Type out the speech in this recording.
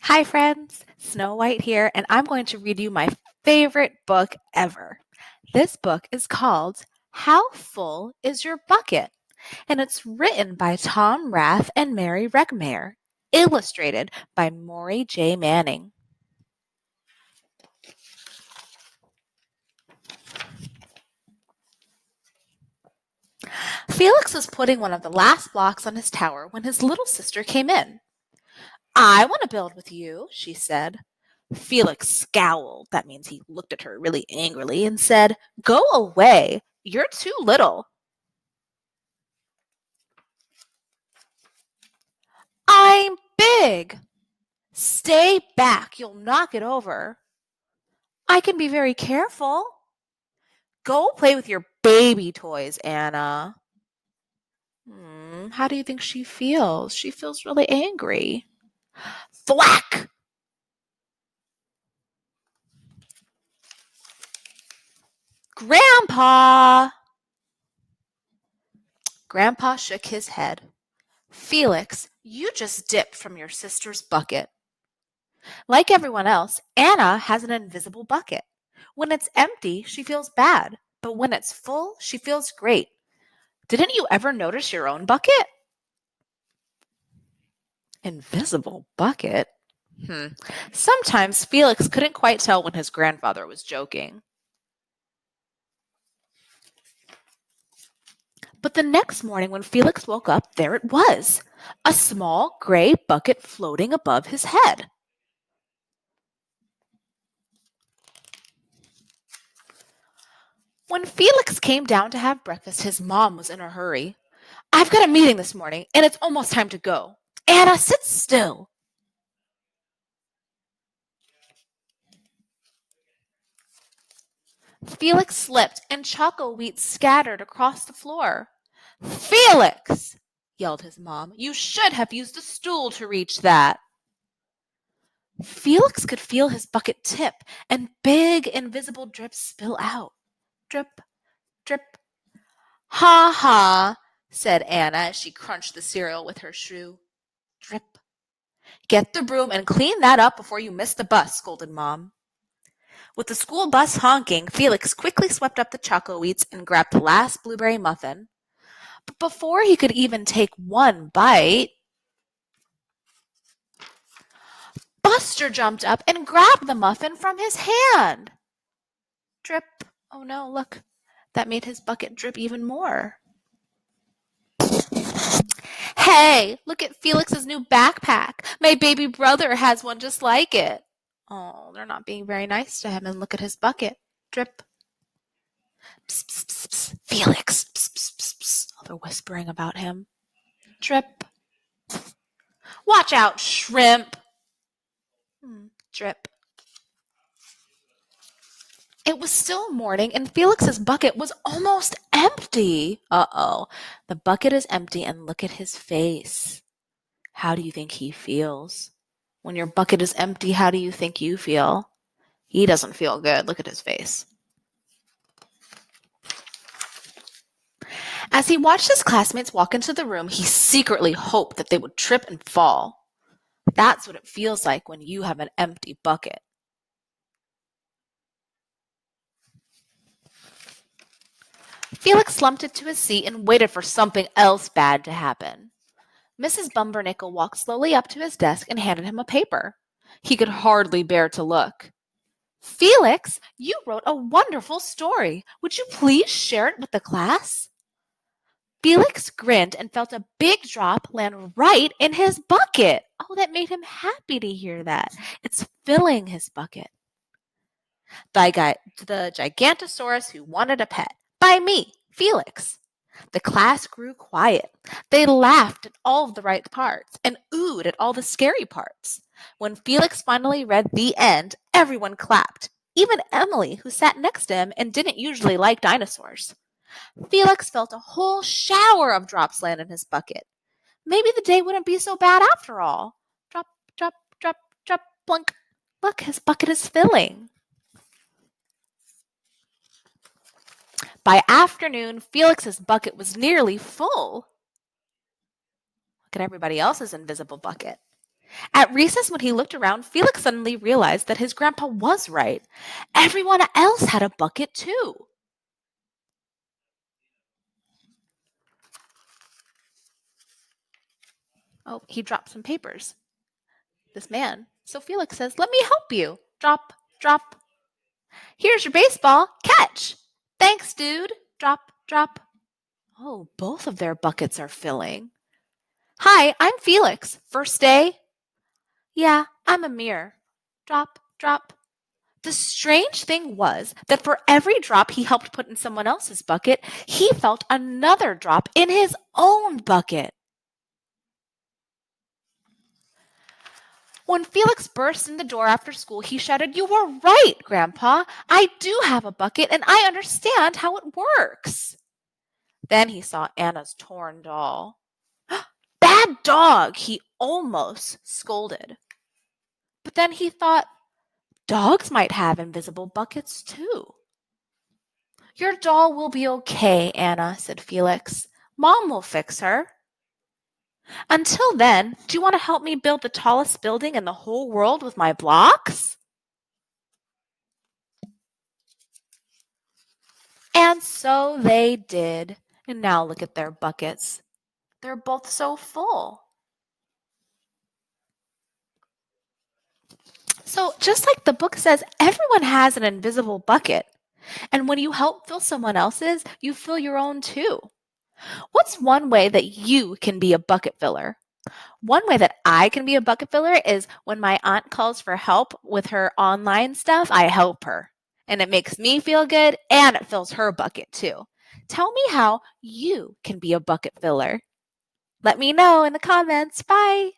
Hi, friends. Snow White here, and I'm going to read you my favorite book ever. This book is called How Full is Your Bucket? And it's written by Tom Rath and Mary Regmayer, illustrated by Maury J. Manning. Felix was putting one of the last blocks on his tower when his little sister came in. I want to build with you, she said. Felix scowled. That means he looked at her really angrily and said, Go away. You're too little. I'm big. Stay back. You'll knock it over. I can be very careful. Go play with your baby toys, Anna. How do you think she feels? She feels really angry. Thwack! Grandpa! Grandpa shook his head. Felix, you just dipped from your sister's bucket. Like everyone else, Anna has an invisible bucket. When it's empty, she feels bad, but when it's full, she feels great. Didn't you ever notice your own bucket? Invisible bucket? Sometimes Felix couldn't quite tell when his grandfather was joking. But the next morning when Felix woke up, there it was, a small gray bucket floating above his head. When Felix came down to have breakfast, his mom was in a hurry. I've got a meeting this morning, and it's almost time to go. Anna, sit still. Felix slipped, and choco wheat scattered across the floor. Felix, yelled his mom, you should have used a stool to reach that. Felix could feel his bucket tip, and big invisible drips spill out. Drip, drip. Ha ha, said Anna as she crunched the cereal with her shoe. Drip. Get the broom and clean that up before you miss the bus, scolded Mom. With the school bus honking, Felix quickly swept up the choco wheats and grabbed the last blueberry muffin. But before he could even take one bite, Buster jumped up and grabbed the muffin from his hand. Drip. Oh no, look. That made his bucket drip even more. Hey, look at Felix's new backpack. My baby brother has one just like it. Oh, they're not being very nice to him, and look at his bucket. Drip. Psst, psst, psst, psst. Felix. Psst, psst, psst, psst. Oh, they're whispering about him. Drip. Watch out, shrimp. Drip. It was still morning, and Felix's bucket was almost empty. Uh-oh. The bucket is empty, and look at his face. How do you think he feels? When your bucket is empty, how do you think you feel? He doesn't feel good. Look at his face. As he watched his classmates walk into the room, he secretly hoped that they would trip and fall. That's what it feels like when you have an empty bucket. Felix slumped into his seat and waited for something else bad to happen. Mrs. Bumbernickel walked slowly up to his desk and handed him a paper. He could hardly bear to look. Felix, you wrote a wonderful story. Would you please share it with the class? Felix grinned and felt a big drop land right in his bucket. Oh, that made him happy to hear that. It's filling his bucket. The Gigantosaurus who wanted a pet. By me, Felix. The class grew quiet. They laughed at all of the right parts and oohed at all the scary parts. When Felix finally read the end, everyone clapped, even Emily, who sat next to him and didn't usually like dinosaurs. Felix felt a whole shower of drops land in his bucket. Maybe the day wouldn't be so bad after all. Drop, drop, drop, drop, plunk. Look, his bucket is filling. By afternoon, Felix's bucket was nearly full. Look at everybody else's invisible bucket. At recess, when he looked around, Felix suddenly realized that his grandpa was right. Everyone else had a bucket too. Oh, he dropped some papers. This man. So Felix says, "Let me help you." Drop, drop. "Here's your baseball. Catch." "Thanks, dude." Drop, drop. Oh, both of their buckets are filling. "Hi, I'm Felix. First day?" "Yeah, I'm Amir." Drop, drop. The strange thing was that for every drop he helped put in someone else's bucket, he felt another drop in his own bucket. When Felix burst in the door after school, he shouted, "You were right, Grandpa. I do have a bucket and I understand how it works." Then he saw Anna's torn doll. "Bad dog," he almost scolded. But then he thought, dogs might have invisible buckets too. "Your doll will be okay, Anna," said Felix. "Mom will fix her." "Until then, do you want to help me build the tallest building in the whole world with my blocks?" And so they did. And now look at their buckets. They're both so full. So, just like the book says, everyone has an invisible bucket. And when you help fill someone else's, you fill your own too. What's one way that you can be a bucket filler? One way that I can be a bucket filler is when my aunt calls for help with her online stuff, I help her. And it makes me feel good and it fills her bucket too. Tell me how you can be a bucket filler. Let me know in the comments. Bye.